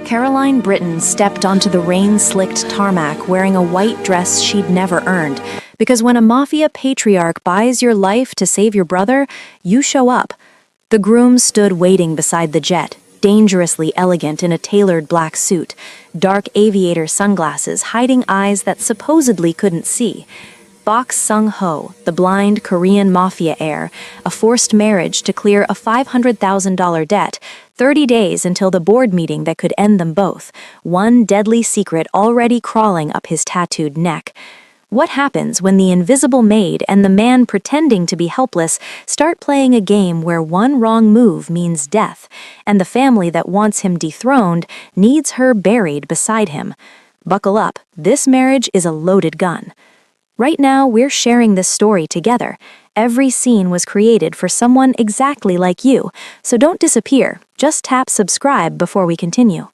Caroline Britton stepped onto the rain-slicked tarmac wearing a white dress she'd never earned, because when a Mafia patriarch buys your life to save your brother, you show up. The groom stood waiting beside the jet, dangerously elegant in a tailored black suit, dark aviator sunglasses hiding eyes that supposedly couldn't see. Bok Sung-ho, the blind Korean Mafia heir, a forced marriage to clear a $500,000 debt, 30 days until the board meeting that could end them both, one deadly secret already crawling up his tattooed neck. What happens when the invisible maid and the man pretending to be helpless start playing a game where one wrong move means death, and the family that wants him dethroned needs her buried beside him? Buckle up, this marriage is a loaded gun. Right now, we're sharing this story together. Every scene was created for someone exactly like you, so don't disappear. Just tap subscribe before we continue.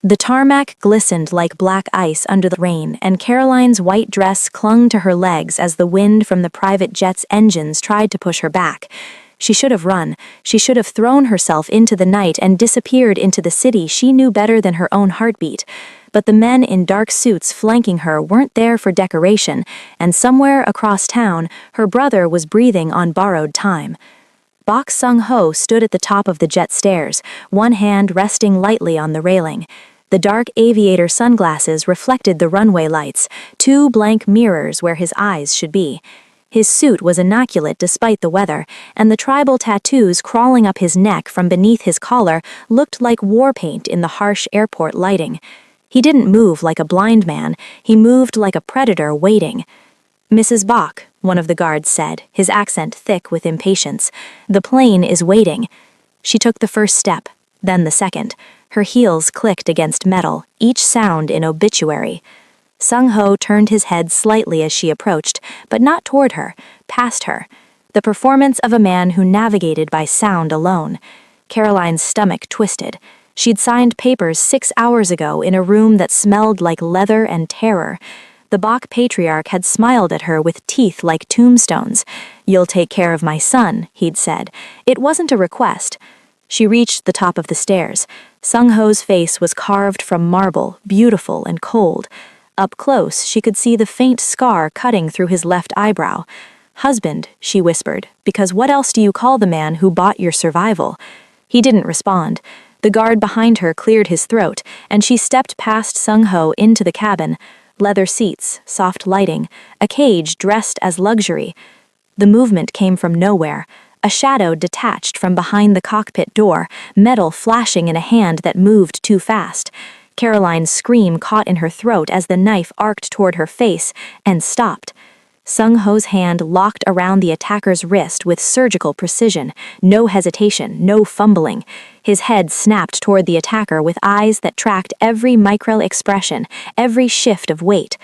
The tarmac glistened like black ice under the rain, and Caroline's white dress clung to her legs as the wind from the private jet's engines tried to push her back. She should have run. She should have thrown herself into the night and disappeared into the city she knew better than her own heartbeat. But the men in dark suits flanking her weren't there for decoration, and somewhere across town, her brother was breathing on borrowed time. Bok Sung-ho stood at the top of the jet stairs, one hand resting lightly on the railing. The dark aviator sunglasses reflected the runway lights, two blank mirrors where his eyes should be. His suit was immaculate despite the weather, and the tribal tattoos crawling up his neck from beneath his collar looked like war paint in the harsh airport lighting. He didn't move like a blind man, he moved like a predator waiting. "Mrs. Bok," one of the guards said, his accent thick with impatience, "the plane is waiting." She took the first step, then the second. Her heels clicked against metal, each sound an obituary. Sung-ho turned his head slightly as she approached, but not toward her, past her. The performance of a man who navigated by sound alone. Caroline's stomach twisted. She'd signed papers 6 hours ago in a room that smelled like leather and terror. The Bok patriarch had smiled at her with teeth like tombstones. "You'll take care of my son," he'd said. It wasn't a request. She reached the top of the stairs. Sung-ho's face was carved from marble, beautiful and cold. Up close, she could see the faint scar cutting through his left eyebrow. "Husband," she whispered, "because what else do you call the man who bought your survival?" He didn't respond. The guard behind her cleared his throat, and she stepped past Sung-ho into the cabin. Leather seats, soft lighting, a cage dressed as luxury. The movement came from nowhere. A shadow detached from behind the cockpit door, metal flashing in a hand that moved too fast. Caroline's scream caught in her throat as the knife arced toward her face and stopped. Sung-ho's hand locked around the attacker's wrist with surgical precision, no hesitation, no fumbling. His head snapped toward the attacker with eyes that tracked every micro-expression, every shift of weight.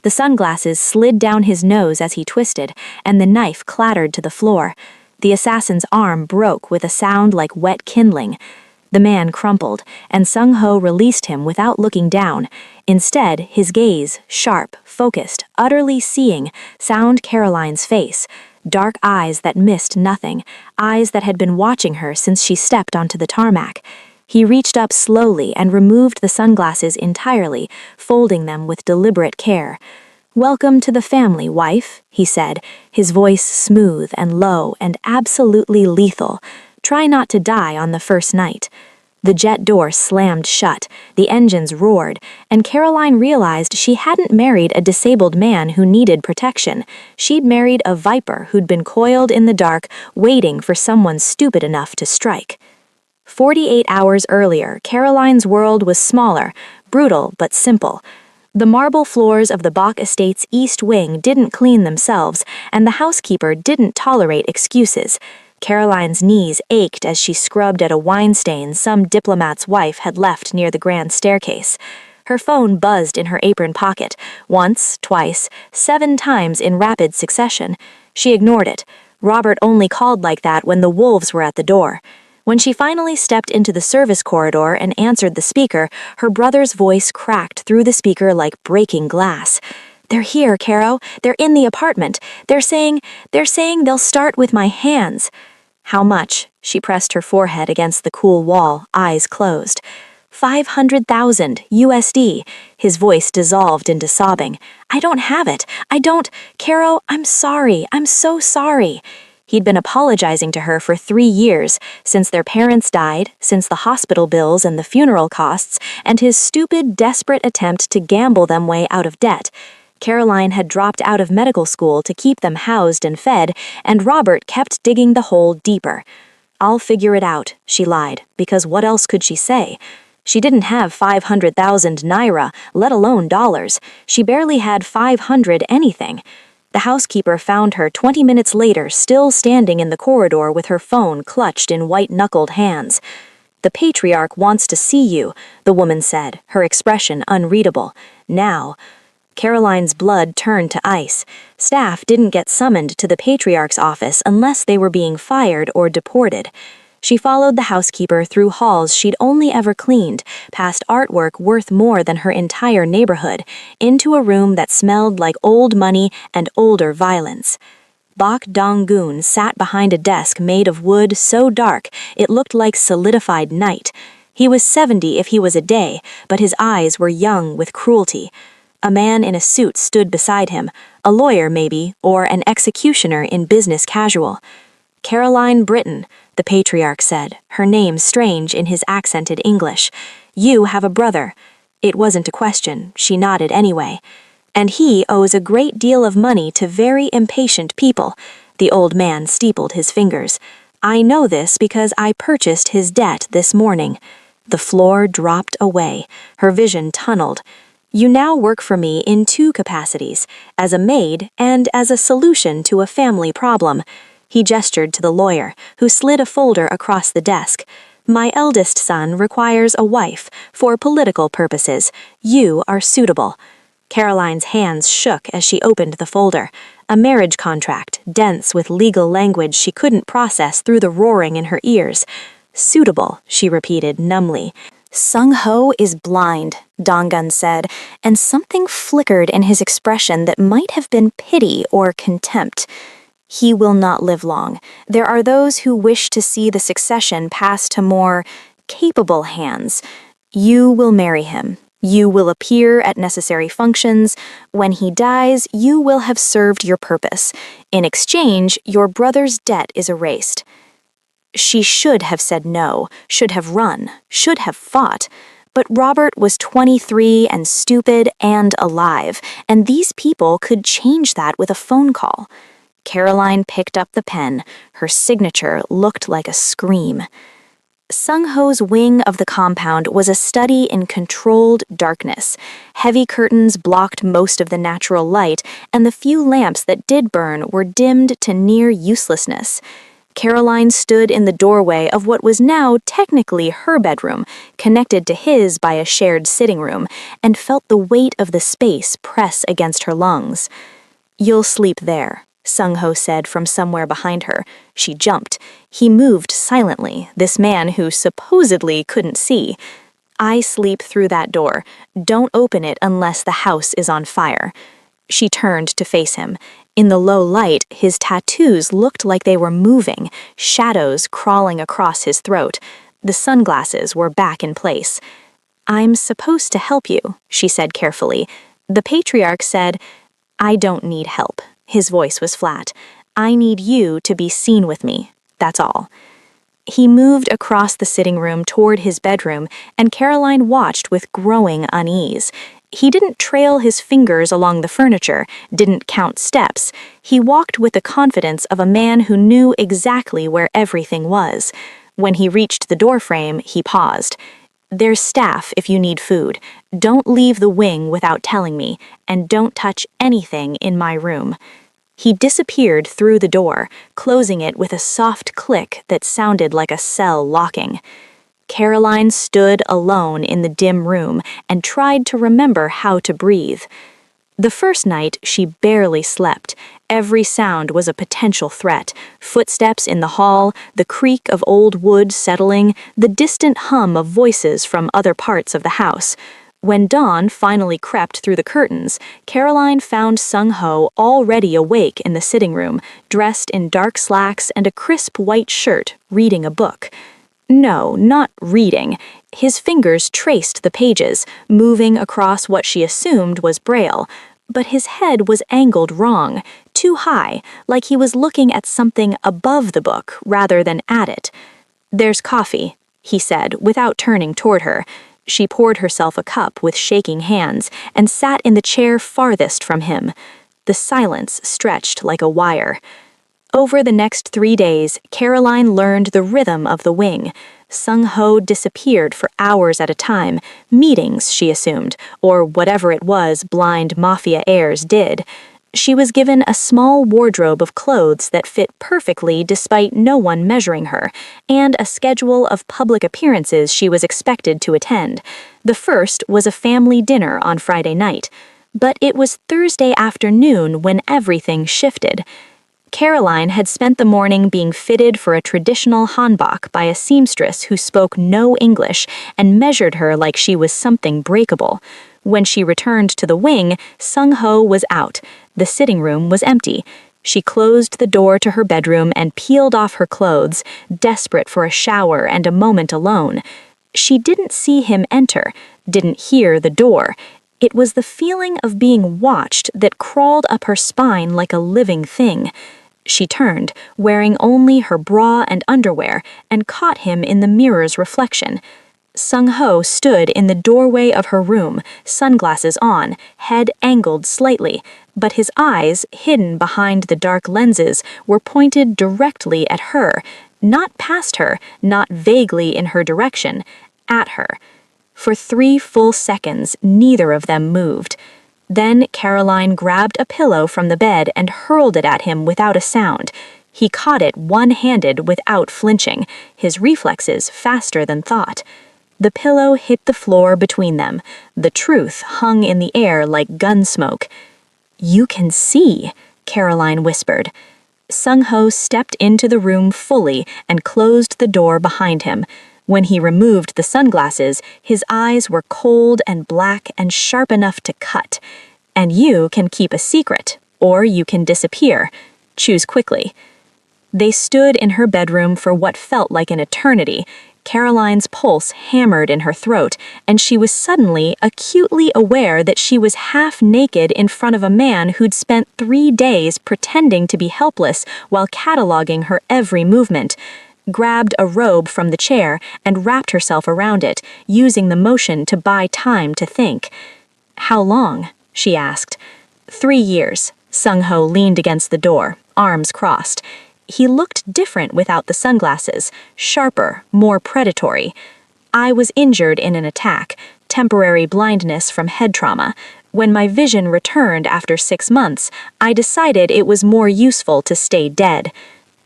The sunglasses slid down his nose as he twisted, and the knife clattered to the floor. The assassin's arm broke with a sound like wet kindling. The man crumpled, and Sung-ho released him without looking down. Instead, his gaze, sharp, focused, utterly seeing, found Caroline's face. Dark eyes that missed nothing, eyes that had been watching her since she stepped onto the tarmac. He reached up slowly and removed the sunglasses entirely, folding them with deliberate care. "Welcome to the family, wife," he said, his voice smooth and low and absolutely lethal. "Try not to die on the first night." The jet door slammed shut, the engines roared, and Caroline realized she hadn't married a disabled man who needed protection. She'd married a viper who'd been coiled in the dark, waiting for someone stupid enough to strike. 48 hours earlier, Caroline's world was smaller, brutal but simple. The marble floors of the Bok estate's east wing didn't clean themselves, and the housekeeper didn't tolerate excuses. Caroline's knees ached as she scrubbed at a wine stain some diplomat's wife had left near the grand staircase. Her phone buzzed in her apron pocket, once, twice, 7 times in rapid succession. She ignored it. Robert only called like that when the wolves were at the door. When she finally stepped into the service corridor and answered the speaker, her brother's voice cracked through the speaker like breaking glass. "They're here, Caro. They're in the apartment. They're saying they'll start with my hands." "How much?" She pressed her forehead against the cool wall, eyes closed. $500,000 USD. His voice dissolved into sobbing. I don't have it. I don't. Caro, I'm sorry. I'm so sorry. He'd been apologizing to her for 3 years, since their parents died, since the hospital bills and the funeral costs, and his stupid, desperate attempt to gamble them way out of debt. Caroline had dropped out of medical school to keep them housed and fed, and Robert kept digging the hole deeper. I'll figure it out, she lied, because what else could she say? She didn't have 500,000 naira, let alone dollars. She barely had 500 anything. The housekeeper found her 20 minutes later still standing in the corridor with her phone clutched in white-knuckled hands. The patriarch wants to see you, the woman said, her expression unreadable. Now. Caroline's blood turned to ice. Staff didn't get summoned to the patriarch's office unless they were being fired or deported. She followed the housekeeper through halls she'd only ever cleaned, past artwork worth more than her entire neighborhood, into a room that smelled like old money and older violence. Bak Dong-gun sat behind a desk made of wood so dark it looked like solidified night. He was 70 if he was a day, but his eyes were young with cruelty. A man in a suit stood beside him, a lawyer maybe, or an executioner in business casual. Caroline Britton, the patriarch said, her name strange in his accented English. You have a brother. It wasn't a question, she nodded anyway. And he owes a great deal of money to very impatient people. The old man steepled his fingers. I know this because I purchased his debt this morning. The floor dropped away. Her vision tunneled. You now work for me in 2 capacities, as a maid and as a solution to a family problem. He gestured to the lawyer, who slid a folder across the desk. My eldest son requires a wife, for political purposes. You are suitable. Caroline's hands shook as she opened the folder. A marriage contract, dense with legal language she couldn't process through the roaring in her ears. Suitable, she repeated numbly. Sung-ho is blind, Dong-gun said, and something flickered in his expression that might have been pity or contempt. He will not live long. There are those who wish to see the succession pass to more capable hands. You will marry him. You will appear at necessary functions. When he dies, you will have served your purpose. In exchange, your brother's debt is erased. She should have said no, should have run, should have fought. But Robert was 23 and stupid and alive, and these people could change that with a phone call. Caroline picked up the pen. Her signature looked like a scream. Sung-ho's wing of the compound was a study in controlled darkness. Heavy curtains blocked most of the natural light, and the few lamps that did burn were dimmed to near uselessness. Caroline stood in the doorway of what was now technically her bedroom, connected to his by a shared sitting room, and felt the weight of the space press against her lungs. You'll sleep there, Sung-ho said from somewhere behind her. She jumped. He moved silently, this man who supposedly couldn't see. I sleep through that door. Don't open it unless the house is on fire. She turned to face him. In the low light, his tattoos looked like they were moving, shadows crawling across his throat. The sunglasses were back in place. I'm supposed to help you, she said carefully. The patriarch said, I don't need help. His voice was flat. I need you to be seen with me. That's all. He moved across the sitting room toward his bedroom, and Caroline watched with growing unease. He didn't trail his fingers along the furniture, didn't count steps. He walked with the confidence of a man who knew exactly where everything was. When he reached the doorframe, he paused. There's staff if you need food. Don't leave the wing without telling me, and don't touch anything in my room. He disappeared through the door, closing it with a soft click that sounded like a cell locking. Caroline stood alone in the dim room and tried to remember how to breathe. The first night, she barely slept. Every sound was a potential threat. Footsteps in the hall, the creak of old wood settling, the distant hum of voices from other parts of the house. When dawn finally crept through the curtains, Caroline found Sung-ho already awake in the sitting room, dressed in dark slacks and a crisp white shirt, reading a book. No, not reading. His fingers traced the pages, moving across what she assumed was Braille. But his head was angled wrong, too high, like he was looking at something above the book rather than at it. "There's coffee," he said, without turning toward her. She poured herself a cup with shaking hands and sat in the chair farthest from him. The silence stretched like a wire. Over the next 3 days, Caroline learned the rhythm of the wing. Sung-ho disappeared for hours at a time, meetings, she assumed, or whatever it was blind Mafia heirs did. She was given a small wardrobe of clothes that fit perfectly despite no one measuring her, and a schedule of public appearances she was expected to attend. The first was a family dinner on Friday night, but it was Thursday afternoon when everything shifted. Caroline had spent the morning being fitted for a traditional hanbok by a seamstress who spoke no English and measured her like she was something breakable. When she returned to the wing, Sung-ho was out. The sitting room was empty. She closed the door to her bedroom and peeled off her clothes, desperate for a shower and a moment alone. She didn't see him enter, didn't hear the door. It was the feeling of being watched that crawled up her spine like a living thing. She turned, wearing only her bra and underwear, and caught him in the mirror's reflection. Sung-ho stood in the doorway of her room, sunglasses on, head angled slightly, but his eyes, hidden behind the dark lenses, were pointed directly at her, not past her, not vaguely in her direction, at her. For 3 full seconds, neither of them moved. Then Caroline grabbed a pillow from the bed and hurled it at him without a sound. He caught it one-handed without flinching, his reflexes faster than thought. The pillow hit the floor between them. The truth hung in the air like gun smoke. "You can see," Caroline whispered. Sung-ho stepped into the room fully and closed the door behind him. When he removed the sunglasses, his eyes were cold and black and sharp enough to cut. "And you can keep a secret, or you can disappear. Choose quickly." They stood in her bedroom for what felt like an eternity. Caroline's pulse hammered in her throat, and she was suddenly acutely aware that she was half naked in front of a man who'd spent 3 days pretending to be helpless while cataloging her every movement. Grabbed a robe from the chair and wrapped herself around it, using the motion to buy time to think. "How long?" she asked. 3 years. Sung-ho leaned against the door, arms crossed. He looked different without the sunglasses, sharper, more predatory. "I was injured in an attack, temporary blindness from head trauma. When my vision returned after 6 months, I decided it was more useful to stay dead."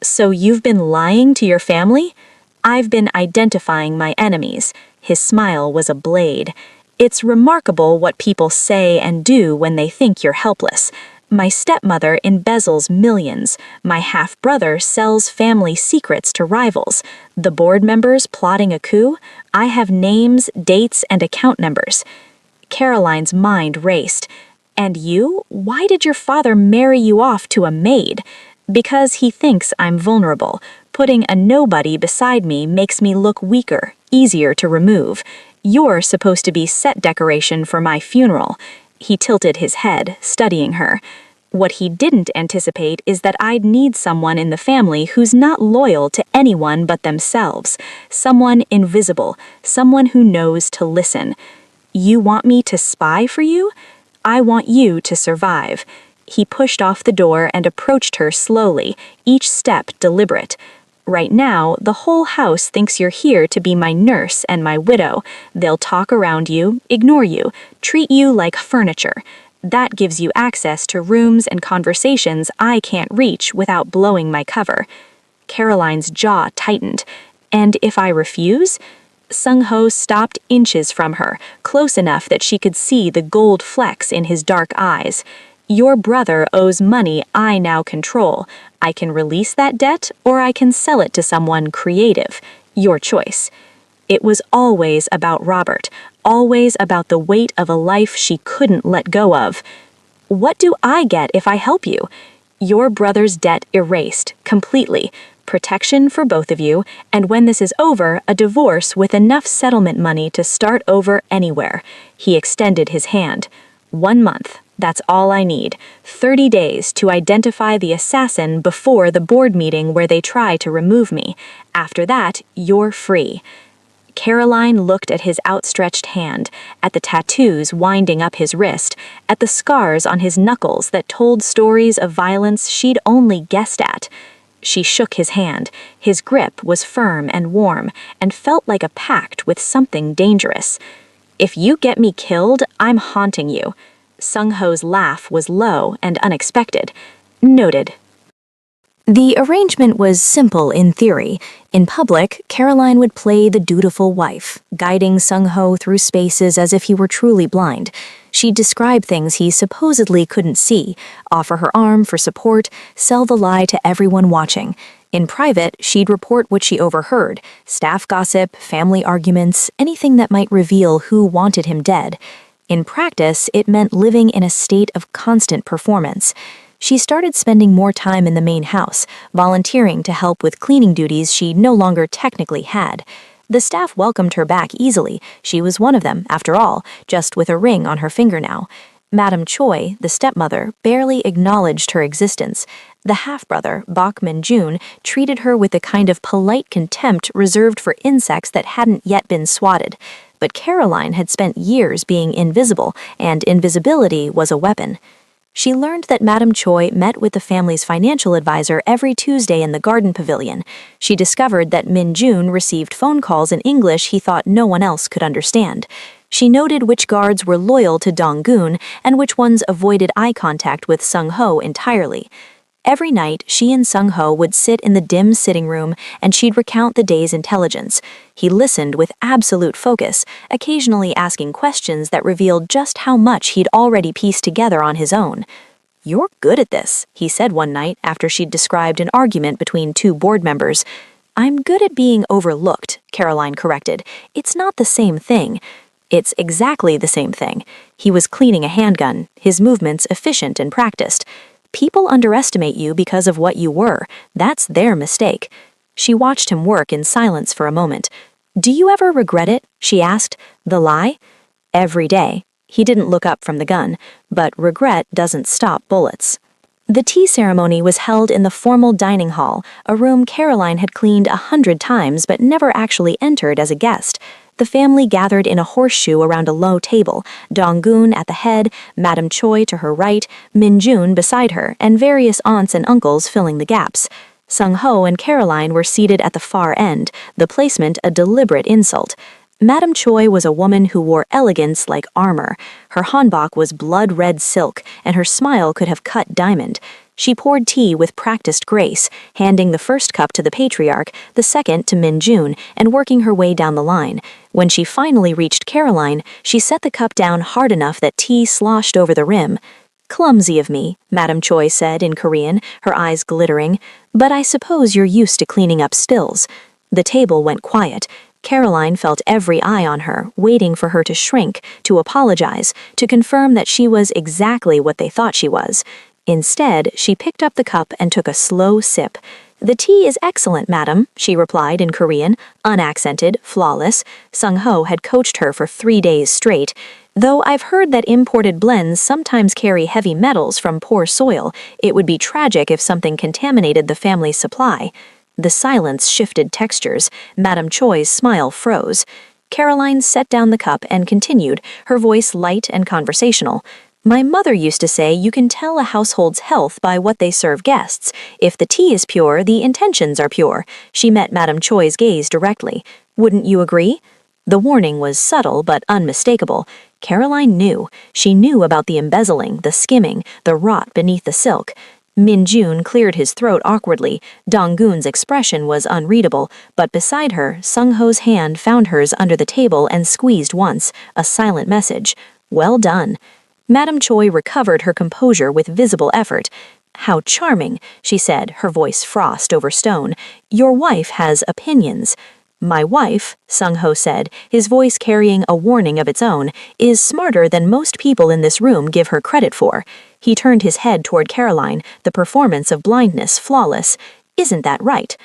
"So you've been lying to your family?" "I've been identifying my enemies." His smile was a blade. "It's remarkable what people say and do when they think you're helpless. My stepmother embezzles millions. My half-brother sells family secrets to rivals. The board members plotting a coup? I have names, dates, and account numbers." Caroline's mind raced. "And you? Why did your father marry you off to a maid?" "Because he thinks I'm vulnerable. Putting a nobody beside me makes me look weaker, easier to remove. You're supposed to be set decoration for my funeral." He tilted his head, studying her. "What he didn't anticipate is that I'd need someone in the family who's not loyal to anyone but themselves. Someone invisible, someone who knows to listen. You want me to spy for you? I want you to survive." He pushed off the door and approached her slowly, each step deliberate. "Right now, the whole house thinks you're here to be my nurse and my widow. They'll talk around you, ignore you, treat you like furniture. That gives you access to rooms and conversations I can't reach without blowing my cover." Caroline's jaw tightened. "And if I refuse?" Sung-ho stopped inches from her, close enough that she could see the gold flecks in his dark eyes. "Your brother owes money I now control. I can release that debt, or I can sell it to someone creative. Your choice." It was always about Robert, always about the weight of a life she couldn't let go of. "What do I get if I help you?" "Your brother's debt erased, completely. protection for both of you, and when this is over, a divorce with enough settlement money to start over anywhere." He extended his hand. "1 month. That's all I need. 30 days to identify the assassin before the board meeting where they try to remove me. After that, you're free." Caroline looked at his outstretched hand, at the tattoos winding up his wrist, at the scars on his knuckles that told stories of violence she'd only guessed at. She shook his hand. His grip was firm and warm, and felt like a pact with something dangerous. "If you get me killed, I'm haunting you." Sung-ho's laugh was low and unexpected. "Noted." The arrangement was simple in theory. In public, Caroline would play the dutiful wife, guiding Sung-ho through spaces as if he were truly blind. She'd describe things he supposedly couldn't see, offer her arm for support, sell the lie to everyone watching. In private, she'd report what she overheard, staff gossip, family arguments, anything that might reveal who wanted him dead. In practice, it meant living in a state of constant performance. She started spending more time in the main house, volunteering to help with cleaning duties she no longer technically had. The staff welcomed her back easily. She was one of them, after all, just with a ring on her finger now. Madame Choi, the stepmother, barely acknowledged her existence. The half-brother, Bok Min-jun, treated her with a kind of polite contempt reserved for insects that hadn't yet been swatted. But Caroline had spent years being invisible, and invisibility was a weapon. She learned that Madame Choi met with the family's financial advisor every Tuesday in the garden pavilion. She discovered that Min-jun received phone calls in English he thought no one else could understand. She noted which guards were loyal to Dong-gun and which ones avoided eye contact with Sung-ho entirely. Every night, she and Sung-ho would sit in the dim sitting room and she'd recount the day's intelligence. He listened with absolute focus, occasionally asking questions that revealed just how much he'd already pieced together on his own. "You're good at this," he said one night after she'd described an argument between 2 board members. "I'm good at being overlooked," Caroline corrected. "It's not the same thing." "It's exactly the same thing." He was cleaning a handgun, his movements efficient and practiced. "People underestimate you because of what you were. That's their mistake." She watched him work in silence for a moment. "Do you ever regret it?" she asked. "The lie?" "Every day." He didn't look up from the gun, but regret doesn't stop bullets. The tea ceremony was held in the formal dining hall, a room Caroline had cleaned 100 times but never actually entered as a guest. The family gathered in a horseshoe around a low table, Dong-gun at the head, Madame Choi to her right, Min-jun beside her, and various aunts and uncles filling the gaps. Sung-ho and Caroline were seated at the far end, the placement a deliberate insult. Madame Choi was a woman who wore elegance like armor. Her hanbok was blood-red silk, and her smile could have cut diamond. She poured tea with practiced grace, handing the first cup to the patriarch, the second to Min-jun, and working her way down the line. When she finally reached Caroline, she set the cup down hard enough that tea sloshed over the rim. "Clumsy of me," Madame Choi said in Korean, her eyes glittering, "but I suppose you're used to cleaning up spills." The table went quiet. Caroline felt every eye on her, waiting for her to shrink, to apologize, to confirm that she was exactly what they thought she was. Instead, she picked up the cup and took a slow sip. "The tea is excellent, madam," she replied in Korean, unaccented, flawless. Sung-ho had coached her for 3 days straight. "Though I've heard that imported blends sometimes carry heavy metals from poor soil, it would be tragic if something contaminated the family's supply." The silence shifted textures. Madame Choi's smile froze. Caroline set down the cup and continued, her voice light and conversational. "My mother used to say you can tell a household's health by what they serve guests. If the tea is pure, the intentions are pure." She met Madame Choi's gaze directly. "Wouldn't you agree?" The warning was subtle but unmistakable. Caroline knew. She knew about the embezzling, the skimming, the rot beneath the silk. Min-jun cleared his throat awkwardly. Dong-gun's expression was unreadable, but beside her, Sung-ho's hand found hers under the table and squeezed once, a silent message. "Well done." Madame Choi recovered her composure with visible effort. "How charming," she said, her voice frost over stone. "Your wife has opinions." "My wife," Sung-ho said, his voice carrying a warning of its own, "is smarter than most people in this room give her credit for." He turned his head toward Caroline, the performance of blindness flawless. "Isn't that right?"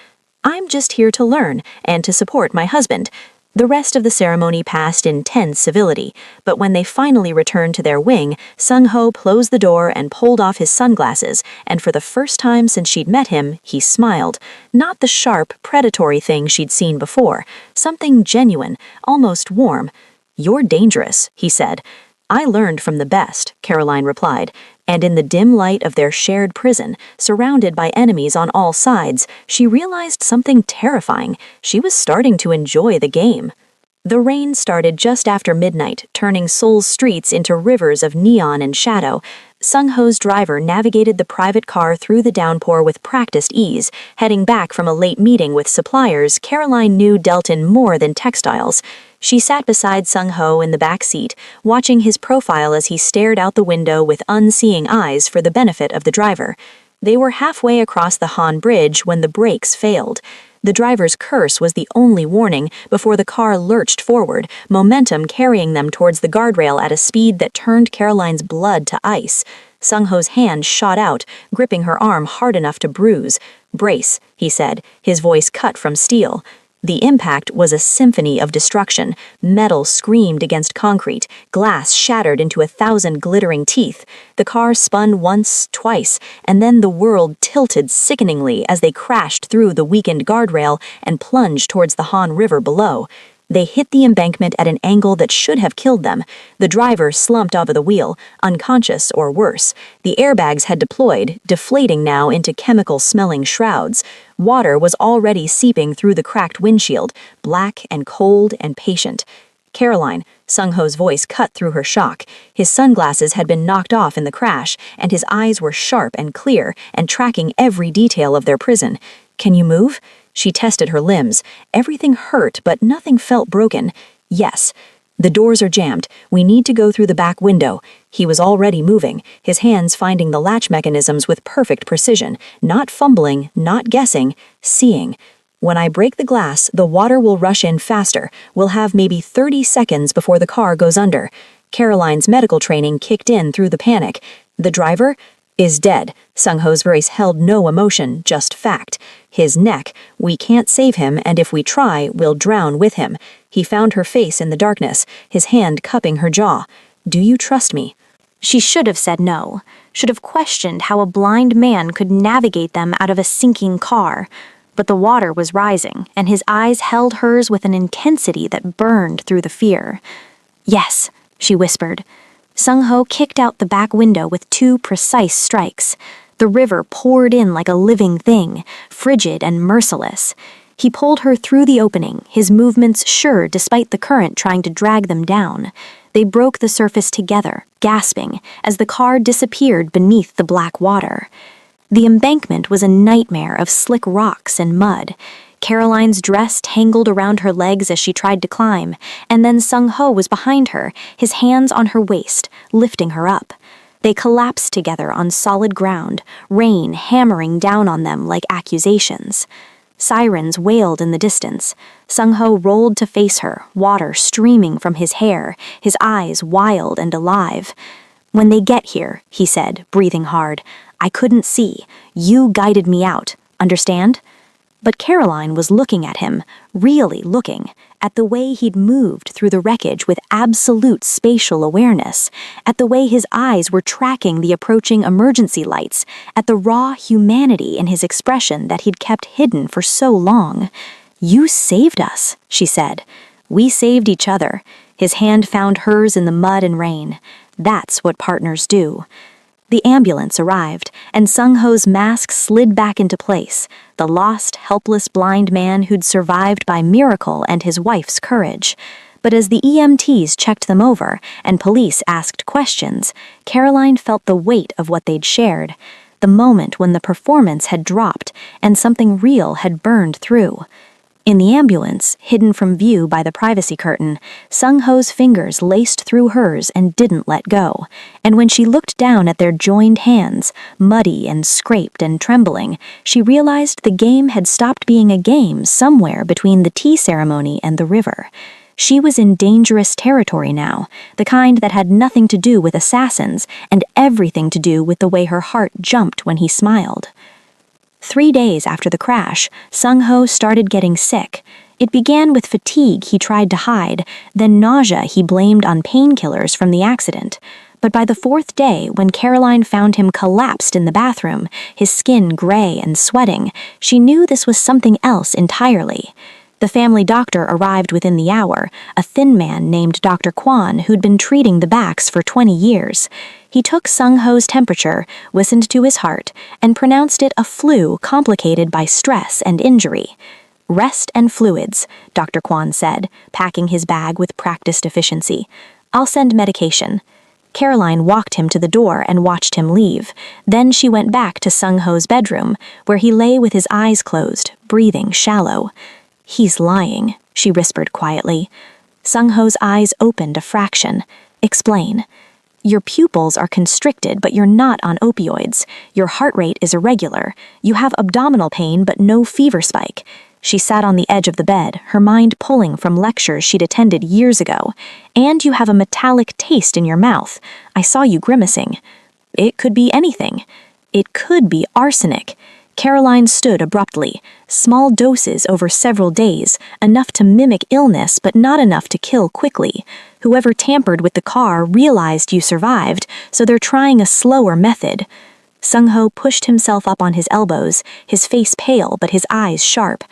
I'm just here to learn and to support my husband." The rest of the ceremony passed in tense civility, but when they finally returned to their wing, Sung-ho closed the door and pulled off his sunglasses, and for the first time since she'd met him, he smiled. Not the sharp, predatory thing she'd seen before, something genuine, almost warm. "You're dangerous," he said. "I learned from the best," Caroline replied, and in the dim light of their shared prison, surrounded by enemies on all sides, she realized something terrifying. She was starting to enjoy the game. The rain started just after midnight, turning Seoul's streets into rivers of neon and shadow. Sung-ho's driver navigated the private car through the downpour with practiced ease. Heading back from a late meeting with suppliers Caroline knew dealt in more than textiles. She sat beside Sung-ho in the back seat, watching his profile as he stared out the window with unseeing eyes for the benefit of the driver. They were halfway across the Han Bridge when the brakes failed. The driver's curse was the only warning before the car lurched forward, momentum carrying them towards the guardrail at a speed that turned Caroline's blood to ice. Sung-ho's hand shot out, gripping her arm hard enough to bruise. "Brace," he said, his voice cut from steel. The impact was a symphony of destruction. Metal screamed against concrete, glass shattered into 1,000 glittering teeth. The car spun once, twice, and then the world tilted sickeningly as they crashed through the weakened guardrail and plunged towards the Han River below. They hit the embankment at an angle that should have killed them. The driver slumped over the wheel, unconscious or worse. The airbags had deployed, deflating now into chemical-smelling shrouds. Water was already seeping through the cracked windshield, black and cold and patient. "Caroline," Sung-ho's voice cut through her shock. His sunglasses had been knocked off in the crash, and his eyes were sharp and clear and tracking every detail of their prison. "Can you move?" She tested her limbs. Everything hurt, but nothing felt broken. "Yes." "The doors are jammed. We need to go through the back window." He was already moving, his hands finding the latch mechanisms with perfect precision, not fumbling, not guessing, seeing. "When I break the glass, the water will rush in faster. We'll have maybe 30 seconds before the car goes under." Caroline's medical training kicked in through the panic. "The driver is dead." Sung-ho's voice held no emotion, just fact. "His neck. We can't save him, and if we try, we'll drown with him." He found her face in the darkness, his hand cupping her jaw. "Do you trust me?" She should have said no, should have questioned how a blind man could navigate them out of a sinking car. But the water was rising, and his eyes held hers with an intensity that burned through the fear. "Yes," she whispered. Sung-ho kicked out the back window with 2 precise strikes. The river poured in like a living thing, frigid and merciless. He pulled her through the opening, his movements sure despite the current trying to drag them down. They broke the surface together, gasping, as the car disappeared beneath the black water. The embankment was a nightmare of slick rocks and mud. Caroline's dress tangled around her legs as she tried to climb, and then Sung-ho was behind her, his hands on her waist, lifting her up. They collapsed together on solid ground, rain hammering down on them like accusations. Sirens wailed in the distance. Sung-ho rolled to face her, water streaming from his hair, his eyes wild and alive. "When they get here," he said, breathing hard, "I couldn't see. You guided me out. Understand?" But Caroline was looking at him, really looking, at the way he'd moved through the wreckage with absolute spatial awareness, at the way his eyes were tracking the approaching emergency lights, at the raw humanity in his expression that he'd kept hidden for so long. "You saved us," she said. "We saved each other." His hand found hers in the mud and rain. That's what partners do. The ambulance arrived, and Sung-ho's mask slid back into place, the lost, helpless blind man who'd survived by miracle and his wife's courage. But as the EMTs checked them over and police asked questions, Caroline felt the weight of what they'd shared, the moment when the performance had dropped and something real had burned through. In the ambulance, hidden from view by the privacy curtain, Sung-ho's fingers laced through hers and didn't let go, and when she looked down at their joined hands, muddy and scraped and trembling, she realized the game had stopped being a game somewhere between the tea ceremony and the river. She was in dangerous territory now, the kind that had nothing to do with assassins and everything to do with the way her heart jumped when he smiled. 3 days after the crash, Sung-ho started getting sick. It began with fatigue he tried to hide, then nausea he blamed on painkillers from the accident. But by the 4th day, when Caroline found him collapsed in the bathroom, his skin gray and sweating, she knew this was something else entirely. The family doctor arrived within the hour, a thin man named Dr. Kwan who'd been treating the backs for 20 years. He took Sung-ho's temperature, listened to his heart, and pronounced it a flu complicated by stress and injury. "Rest and fluids," Dr. Kwan said, packing his bag with practiced efficiency. "I'll send medication." Caroline walked him to the door and watched him leave. Then she went back to Sung-ho's bedroom, where he lay with his eyes closed, breathing shallow. "He's lying," she whispered quietly. Sung-ho's eyes opened a fraction. "Explain." "Your pupils are constricted, but you're not on opioids. Your heart rate is irregular. You have abdominal pain, but no fever spike." She sat on the edge of the bed, her mind pulling from lectures she'd attended years ago. "And you have a metallic taste in your mouth. I saw you grimacing." It could be anything. It could be arsenic. Caroline stood abruptly. Small doses over several days, enough to mimic illness but not enough to kill quickly. Whoever tampered with the car realized you survived, so they're trying a slower method. Sung-ho pushed himself up on his elbows, his face pale but his eyes sharp.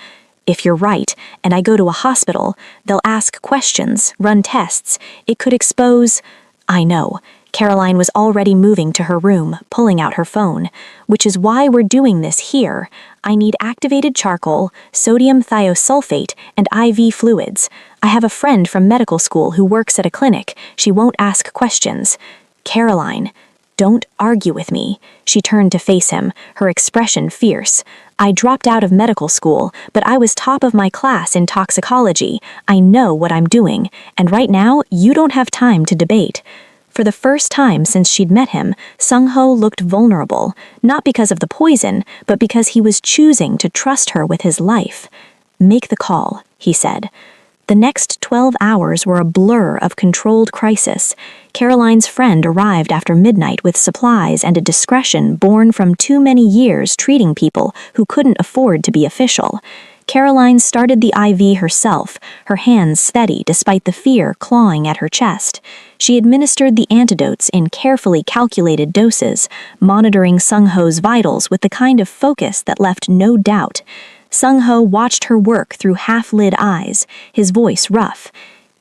"If you're right, and I go to a hospital, they'll ask questions, run tests. It could expose—" "I know." Caroline was already moving to her room, pulling out her phone. "Which is why we're doing this here. I need activated charcoal, sodium thiosulfate, and IV fluids. I have a friend from medical school who works at a clinic. She won't ask questions." "Caroline, don't argue with me." She turned to face him, her expression fierce. "I dropped out of medical school, but I was top of my class in toxicology. I know what I'm doing, and right now you don't have time to debate." For the first time since she'd met him, Sung-ho looked vulnerable, not because of the poison, but because he was choosing to trust her with his life. "Make the call," he said. The next 12 hours were a blur of controlled crisis. Caroline's friend arrived after midnight with supplies and a discretion born from too many years treating people who couldn't afford to be official. Caroline started the IV herself, her hands steady despite the fear clawing at her chest. She administered the antidotes in carefully calculated doses, monitoring Sung-ho's vitals with the kind of focus that left no doubt. Sung-ho watched her work through half-lid eyes, his voice rough.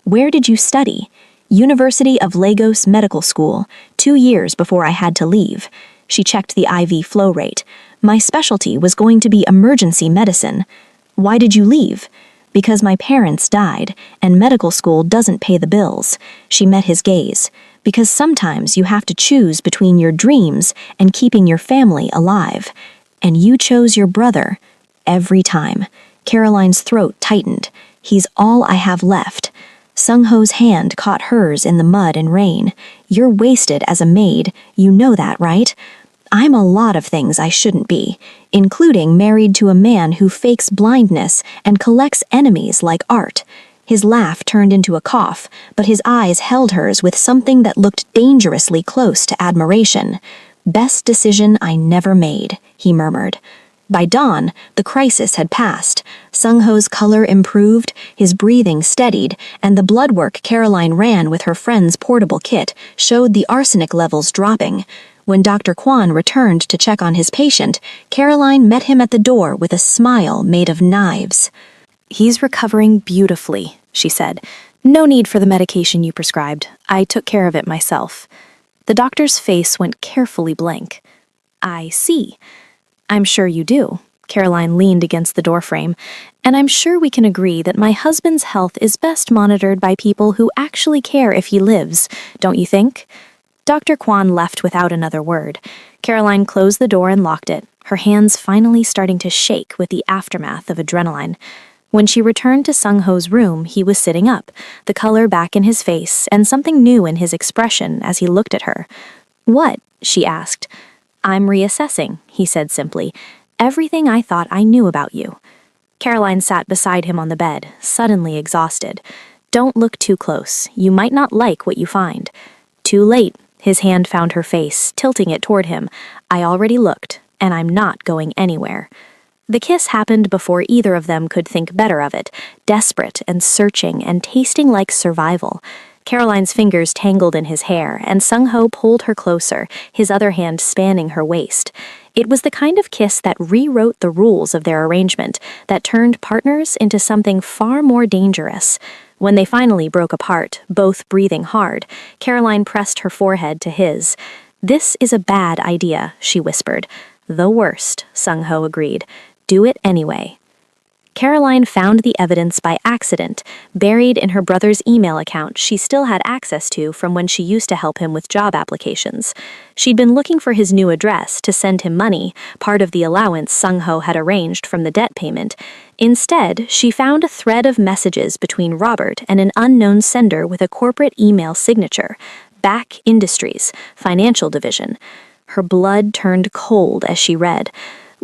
"Where did you study?" "University of Lagos Medical School, 2 years before I had to leave." She checked the IV flow rate. "My specialty was going to be emergency medicine." "Why did you leave?" "Because my parents died, and medical school doesn't pay the bills." She met his gaze. "Because sometimes you have to choose between your dreams and keeping your family alive. And you chose your brother. Every time." Caroline's throat tightened. "He's all I have left." Sung-ho's hand caught hers in the mud and rain. "You're wasted as a maid. You know that, right?" "I'm a lot of things I shouldn't be, including married to a man who fakes blindness and collects enemies like art." His laugh turned into a cough, but his eyes held hers with something that looked dangerously close to admiration. "Best decision I never made," he murmured. By dawn, the crisis had passed. Sung-ho's color improved, his breathing steadied, and the blood work Caroline ran with her friend's portable kit showed the arsenic levels dropping. When Dr. Kwan returned to check on his patient, Caroline met him at the door with a smile made of knives. "He's recovering beautifully," she said. "No need for the medication you prescribed. I took care of it myself." The doctor's face went carefully blank. "I see. I'm sure you do." Caroline leaned against the doorframe. "And I'm sure we can agree that my husband's health is best monitored by people who actually care if he lives, don't you think?" Dr. Kwan left without another word. Caroline closed the door and locked it, her hands finally starting to shake with the aftermath of adrenaline. When she returned to Sung-ho's room, he was sitting up, the color back in his face and something new in his expression as he looked at her. "What?" she asked. "I'm reassessing," he said simply. "Everything I thought I knew about you." Caroline sat beside him on the bed, suddenly exhausted. "Don't look too close. You might not like what you find." "Too late." His hand found her face, tilting it toward him. "I already looked, and I'm not going anywhere." The kiss happened before either of them could think better of it, desperate and searching and tasting like survival. Caroline's fingers tangled in his hair, and Sung-ho pulled her closer, his other hand spanning her waist. It was the kind of kiss that rewrote the rules of their arrangement, that turned partners into something far more dangerous. When they finally broke apart, both breathing hard, Caroline pressed her forehead to his. "This is a bad idea," she whispered. "The worst," Sung-ho agreed. "Do it anyway." Caroline found the evidence by accident, buried in her brother's email account she still had access to from when she used to help him with job applications. She'd been looking for his new address to send him money, part of the allowance Sung-ho had arranged from the debt payment. Instead, she found a thread of messages between Robert and an unknown sender with a corporate email signature, Back Industries, Financial Division. Her blood turned cold as she read.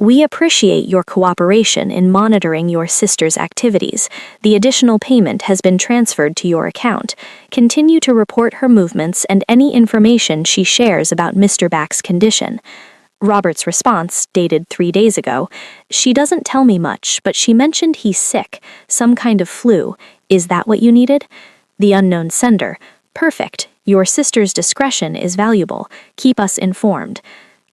"We appreciate your cooperation in monitoring your sister's activities. The additional payment has been transferred to your account. Continue to report her movements and any information she shares about Mr. Back's condition." Robert's response, dated 3 days ago: "She doesn't tell me much, but she mentioned he's sick, some kind of flu. Is that what you needed?" The unknown sender: "Perfect. Your sister's discretion is valuable. Keep us informed."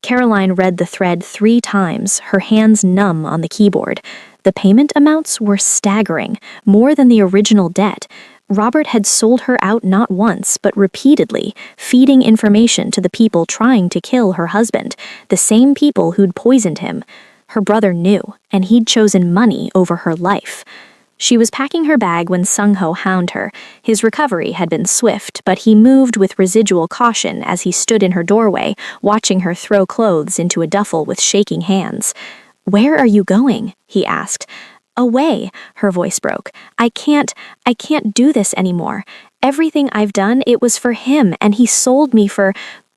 Caroline read the thread 3 times, her hands numb on the keyboard. The payment amounts were staggering, more than the original debt. Robert had sold her out not once, but repeatedly, feeding information to the people trying to kill her husband, the same people who'd poisoned him. Her brother knew, and he'd chosen money over her life. She was packing her bag when Sung-ho hounded her. His recovery had been swift, but he moved with residual caution as he stood in her doorway, watching her throw clothes into a duffel with shaking hands. "Where are you going?" he asked. "Away," her voice broke. I can't do this anymore. Everything I've done, it was for him, and he sold me for..."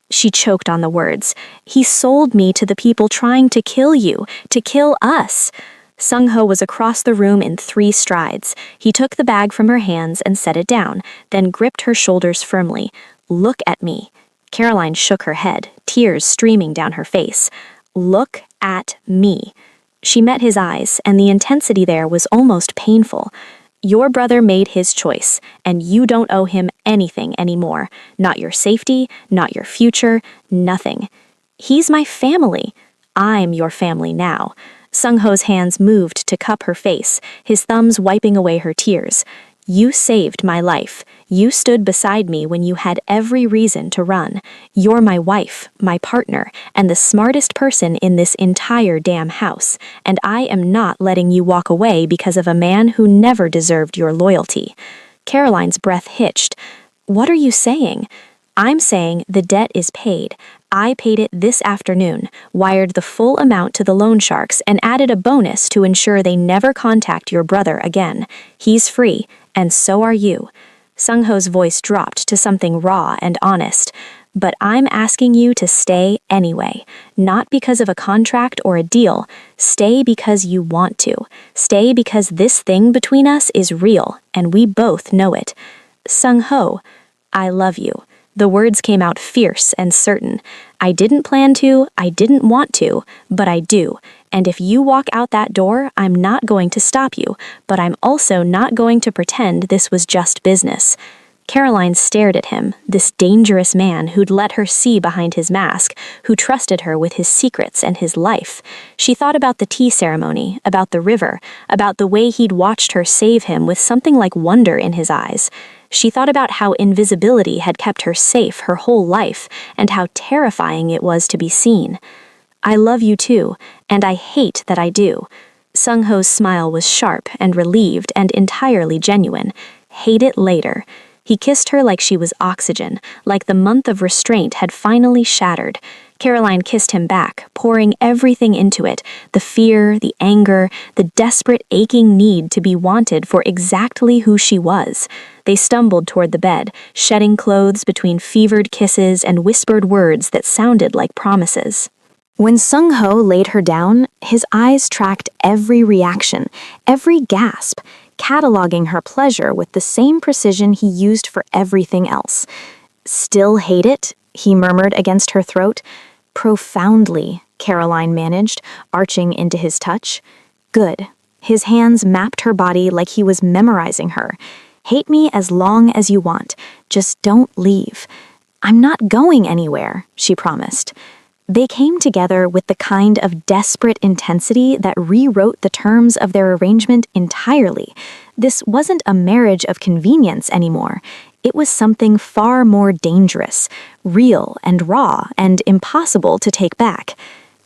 She choked on the words. "He sold me to the people trying to kill you, to kill us." Sung-ho was across the room in 3 strides. He took the bag from her hands and set it down, then gripped her shoulders firmly. "Look at me." Caroline shook her head, tears streaming down her face. "Look at me." She met his eyes, and the intensity there was almost painful. "Your brother made his choice, and you don't owe him anything anymore. Not your safety, not your future, nothing. He's my family. I'm your family now." Sung-ho's hands moved to cup her face, his thumbs wiping away her tears. "You saved my life. You stood beside me when you had every reason to run. You're my wife, my partner, and the smartest person in this entire damn house, and I am not letting you walk away because of a man who never deserved your loyalty." Caroline's breath hitched. "What are you saying?" "I'm saying the debt is paid. I paid it this afternoon, wired the full amount to the loan sharks, and added a bonus to ensure they never contact your brother again. He's free, and so are you." Sung-ho's voice dropped to something raw and honest. "But I'm asking you to stay anyway. Not because of a contract or a deal. Stay because you want to. Stay because this thing between us is real, and we both know it. Sung-ho, I love you." The words came out fierce and certain. "I didn't plan to, I didn't want to, but I do. And if you walk out that door, I'm not going to stop you, but I'm also not going to pretend this was just business." Caroline stared at him, this dangerous man who'd let her see behind his mask, who trusted her with his secrets and his life. She thought about the tea ceremony, about the river, about the way he'd watched her save him with something like wonder in his eyes. She thought about how invisibility had kept her safe her whole life, and how terrifying it was to be seen. "I love you too, and I hate that I do." Sung-ho's smile was sharp and relieved and entirely genuine. "Hate it later." He kissed her like she was oxygen, like the month of restraint had finally shattered. Caroline kissed him back, pouring everything into it, the fear, the anger, the desperate, aching need to be wanted for exactly who she was. They stumbled toward the bed, shedding clothes between fevered kisses and whispered words that sounded like promises. When Sung-ho laid her down, his eyes tracked every reaction, every gasp, cataloging her pleasure with the same precision he used for everything else. "Still hate it?" he murmured against her throat. "Profoundly," Caroline managed, arching into his touch. Good. His hands mapped her body like he was memorizing her. Hate me as long as you want. Just don't leave. I'm not going anywhere, she promised. They came together with the kind of desperate intensity that rewrote the terms of their arrangement entirely. This wasn't a marriage of convenience anymore. It was something far more dangerous, real and raw, and impossible to take back.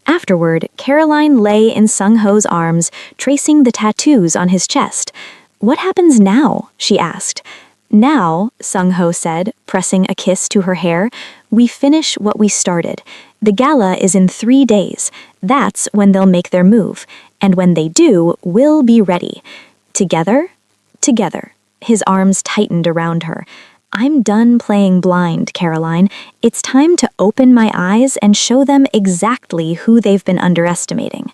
Afterward, Caroline lay in Sung-ho's arms, tracing the tattoos on his chest. "What happens now?" she asked. "Now," Sung-ho said, pressing a kiss to her hair, "we finish what we started. The gala is in 3 days. That's when they'll make their move. And when they do, we'll be ready. Together? Together." His arms tightened around her. "I'm done playing blind, Caroline. It's time to open my eyes and show them exactly who they've been underestimating."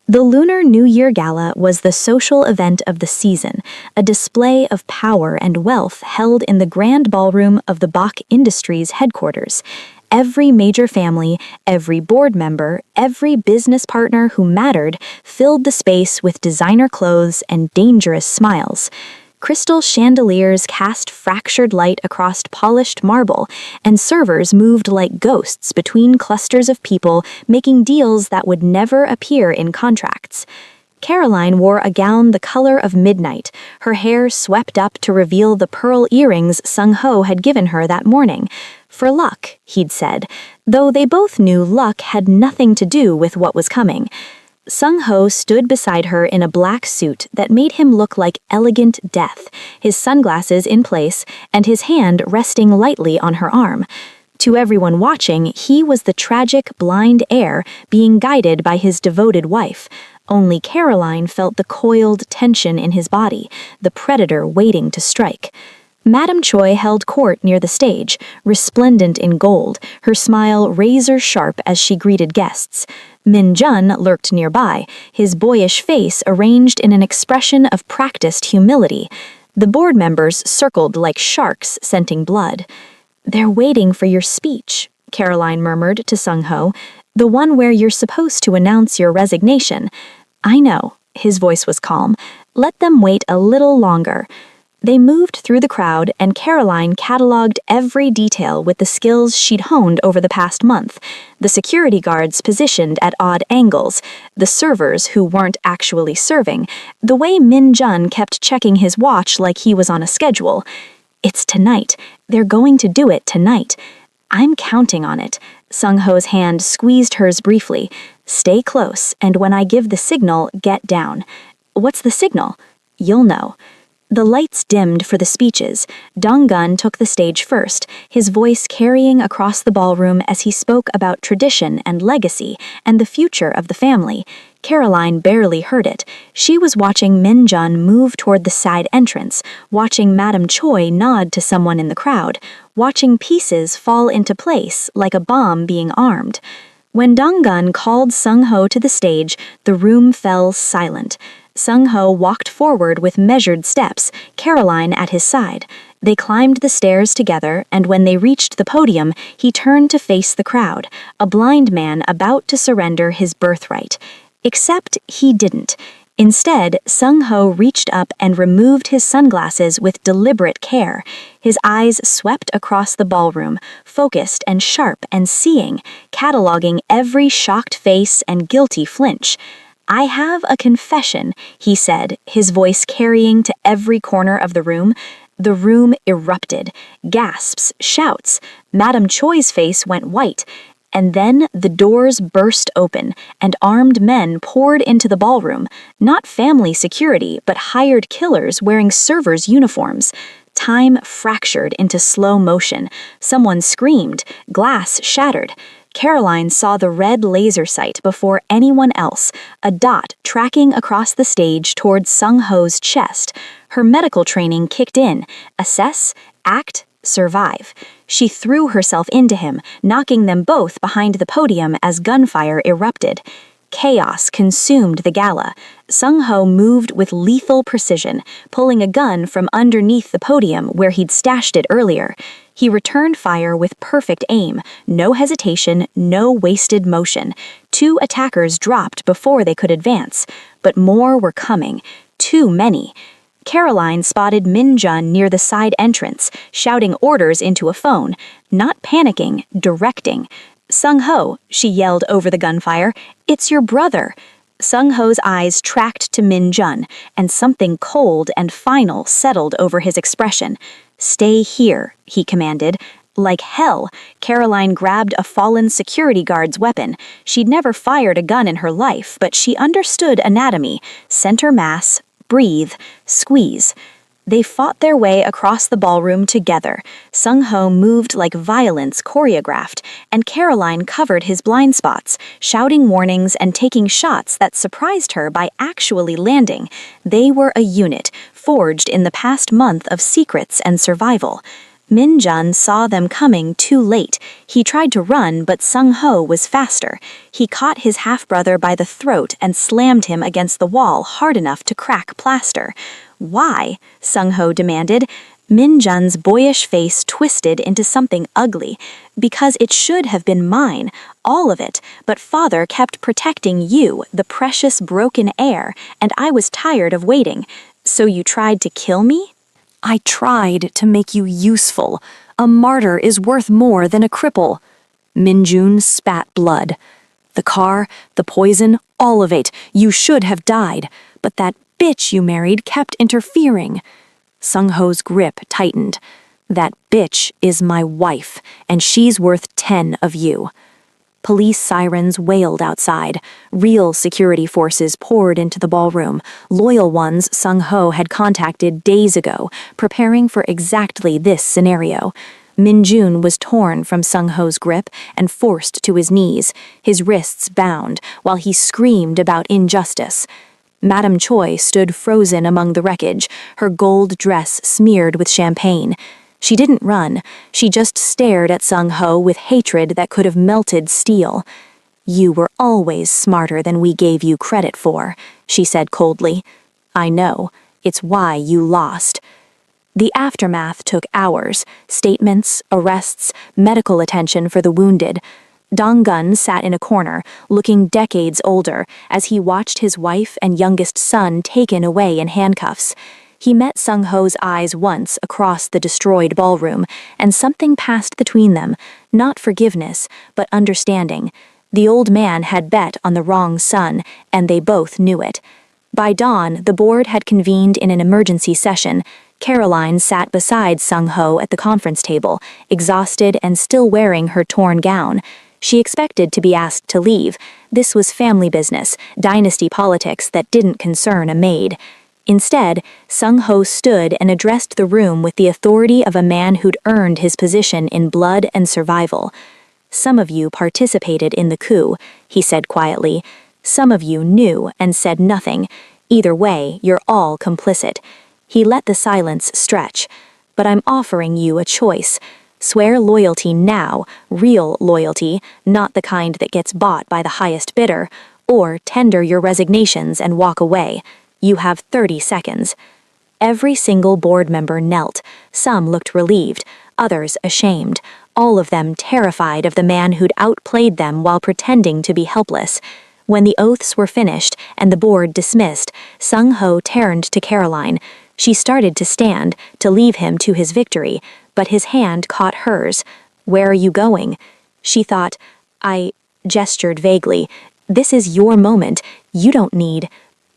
The Lunar New Year Gala was the social event of the season, a display of power and wealth held in the grand ballroom of the Bach Industries headquarters. Every major family, every board member, every business partner who mattered filled the space with designer clothes and dangerous smiles. Crystal chandeliers cast fractured light across polished marble, and servers moved like ghosts between clusters of people making deals that would never appear in contracts. Caroline wore a gown the color of midnight, her hair swept up to reveal the pearl earrings Sung-ho had given her that morning. For luck, he'd said, though they both knew luck had nothing to do with what was coming. Sung-ho stood beside her in a black suit that made him look like elegant death, his sunglasses in place and his hand resting lightly on her arm. To everyone watching, he was the tragic, blind heir being guided by his devoted wife. Only Caroline felt the coiled tension in his body, the predator waiting to strike. Madame Choi held court near the stage, resplendent in gold, her smile razor-sharp as she greeted guests. Min Jun lurked nearby, his boyish face arranged in an expression of practiced humility. The board members circled like sharks scenting blood. "They're waiting for your speech," Caroline murmured to Sung-ho, "the one where you're supposed to announce your resignation." "I know," his voice was calm. "Let them wait a little longer." They moved through the crowd, and Caroline cataloged every detail with the skills she'd honed over the past month. The security guards positioned at odd angles, the servers who weren't actually serving, the way Min Jun kept checking his watch like he was on a schedule. "It's tonight. They're going to do it tonight. I'm counting on it." Sung-ho's hand squeezed hers briefly. "Stay close, and when I give the signal, get down." "What's the signal?" "You'll know." The lights dimmed for the speeches. Dong-gun took the stage first, his voice carrying across the ballroom as he spoke about tradition and legacy and the future of the family. Caroline barely heard it. She was watching Min Jun move toward the side entrance, watching Madame Choi nod to someone in the crowd, watching pieces fall into place like a bomb being armed. When Dong-gun called Sung-ho to the stage, the room fell silent. Sung-ho walked forward with measured steps, Caroline at his side. They climbed the stairs together, and when they reached the podium, he turned to face the crowd, a blind man about to surrender his birthright. Except he didn't. Instead, Sung-ho reached up and removed his sunglasses with deliberate care. His eyes swept across the ballroom, focused and sharp and seeing, cataloging every shocked face and guilty flinch. "I have a confession," he said, his voice carrying to every corner of the room. The room erupted. Gasps, shouts. Madame Choi's face went white. And then the doors burst open, and armed men poured into the ballroom. Not family security, but hired killers wearing servers' uniforms. Time fractured into slow motion. Someone screamed. Glass shattered. Caroline saw the red laser sight before anyone else, a dot tracking across the stage towards Sung-ho's chest. Her medical training kicked in. Assess, act, survive. She threw herself into him, knocking them both behind the podium as gunfire erupted. Chaos consumed the gala. Sung-ho moved with lethal precision, pulling a gun from underneath the podium where he'd stashed it earlier. He returned fire with perfect aim, no hesitation, no wasted motion. 2 attackers dropped before they could advance, but more were coming. Too many. Caroline spotted Min-jun near the side entrance, shouting orders into a phone. Not panicking, directing. "Sung-ho," she yelled over the gunfire, "it's your brother." Sung-ho's eyes tracked to Min-jun, and something cold and final settled over his expression. "Stay here," he commanded. Like hell, Caroline grabbed a fallen security guard's weapon. She'd never fired a gun in her life, but she understood anatomy. Center mass, breathe, squeeze. They fought their way across the ballroom together. Sung-ho moved like violence choreographed, and Caroline covered his blind spots, shouting warnings and taking shots that surprised her by actually landing. They were a unit, forged in the past month of secrets and survival. Min-jun saw them coming too late. He tried to run, but Sung-ho was faster. He caught his half-brother by the throat and slammed him against the wall hard enough to crack plaster. "Why?" Sung-ho demanded. Min-jun's boyish face twisted into something ugly. "Because it should have been mine, all of it, but father kept protecting you, the precious broken heir, and I was tired of waiting. So you tried to kill me?" "I tried to make you useful. A martyr is worth more than a cripple." Min-jun spat blood. "The car, the poison, all of it. You should have died. But that bitch you married kept interfering." Sung-ho's grip tightened. "That bitch is my wife, and she's worth 10 of you." Police sirens wailed outside. Real security forces poured into the ballroom, loyal ones Sung-ho had contacted days ago, preparing for exactly this scenario. Min-jun was torn from Sung-ho's grip and forced to his knees, his wrists bound, while he screamed about injustice. Madame Choi stood frozen among the wreckage, her gold dress smeared with champagne. She didn't run, she just stared at Sung-ho with hatred that could have melted steel. "You were always smarter than we gave you credit for," she said coldly. "I know, it's why you lost." The aftermath took hours: statements, arrests, medical attention for the wounded. Dong-gun sat in a corner, looking decades older, as he watched his wife and youngest son taken away in handcuffs. He met Sung-ho's eyes once across the destroyed ballroom, and something passed between them, not forgiveness, but understanding. The old man had bet on the wrong son, and they both knew it. By dawn, the board had convened in an emergency session. Caroline sat beside Sung-ho at the conference table, exhausted and still wearing her torn gown. She expected to be asked to leave. This was family business, dynasty politics that didn't concern a maid. Instead, Sung-ho stood and addressed the room with the authority of a man who'd earned his position in blood and survival. "Some of you participated in the coup," he said quietly. "Some of you knew and said nothing. Either way, you're all complicit." He let the silence stretch. "But I'm offering you a choice. Swear loyalty now, real loyalty, not the kind that gets bought by the highest bidder, or tender your resignations and walk away. You have 30 seconds. Every single board member knelt. Some looked relieved, others ashamed, all of them terrified of the man who'd outplayed them while pretending to be helpless. When the oaths were finished and the board dismissed, Sung-ho turned to Caroline. She started to stand, to leave him to his victory, but his hand caught hers. "Where are you going?" She thought. "I," gestured vaguely. "This is your moment. You don't need—"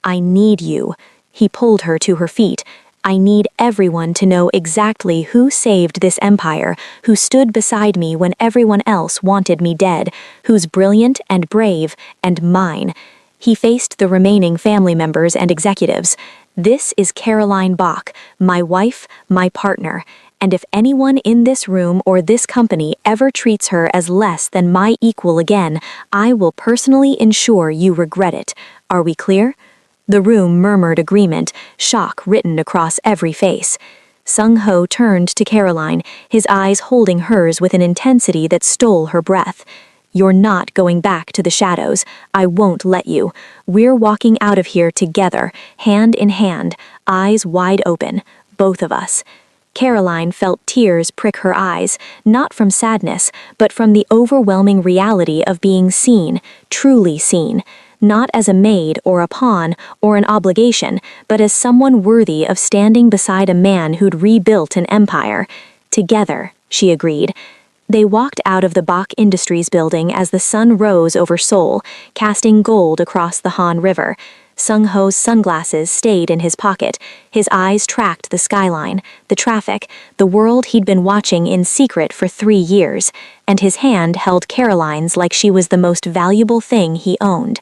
"I need you." He pulled her to her feet. "I need everyone to know exactly who saved this empire, who stood beside me when everyone else wanted me dead, who's brilliant and brave and mine." He faced the remaining family members and executives. "This is Caroline Bach, my wife, my partner, and if anyone in this room or this company ever treats her as less than my equal again, I will personally ensure you regret it. Are we clear?" The room murmured agreement, shock written across every face. Sung-ho turned to Caroline, his eyes holding hers with an intensity that stole her breath. You're not going back to the shadows. I won't let you. We're walking out of here together, hand in hand, eyes wide open, both of us." Caroline felt tears prick her eyes, not from sadness, but from the overwhelming reality of being seen, truly seen, not as a maid or a pawn or an obligation, but as someone worthy of standing beside a man who'd rebuilt an empire. "Together," she agreed. They walked out of the Bach Industries building as the sun rose over Seoul, casting gold across the Han River. Sung-ho's sunglasses stayed in his pocket. His eyes tracked the skyline, the traffic, the world he'd been watching in secret for 3 years, and his hand held Caroline's like she was the most valuable thing he owned.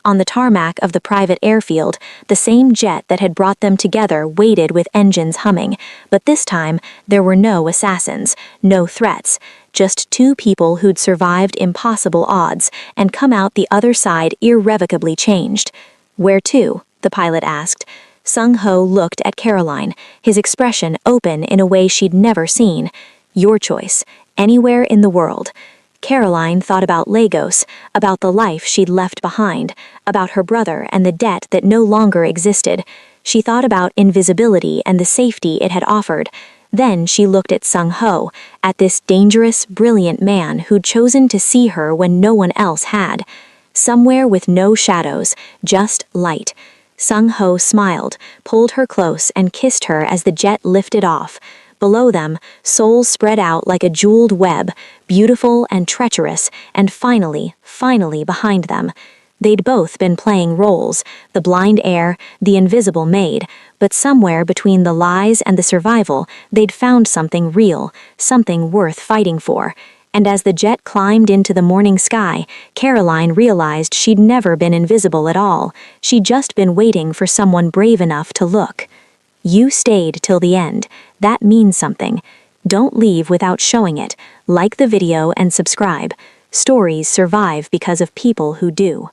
On the tarmac of the private airfield, the same jet that had brought them together waited with engines humming, but this time there were no assassins, no threats, just 2 people who'd survived impossible odds and come out the other side irrevocably changed. "Where to?" the pilot asked. Sung-ho looked at Caroline, his expression open in a way she'd never seen. "Your choice. Anywhere in the world." Caroline thought about Lagos, about the life she'd left behind, about her brother and the debt that no longer existed. She thought about invisibility and the safety it had offered. Then she looked at Sung-ho, at this dangerous, brilliant man who'd chosen to see her when no one else had. Somewhere with no shadows, just light. Sung-ho smiled, pulled her close and kissed her as the jet lifted off. Below them, Seoul spread out like a jeweled web, beautiful and treacherous, and finally behind them. They'd both been playing roles, the blind heir, the invisible maid, but somewhere between the lies and the survival, they'd found something real, something worth fighting for. And as the jet climbed into the morning sky, Caroline realized she'd never been invisible at all. She'd just been waiting for someone brave enough to look. You stayed till the end. That means something. Don't leave without showing it. Like the video and subscribe. Stories survive because of people who do.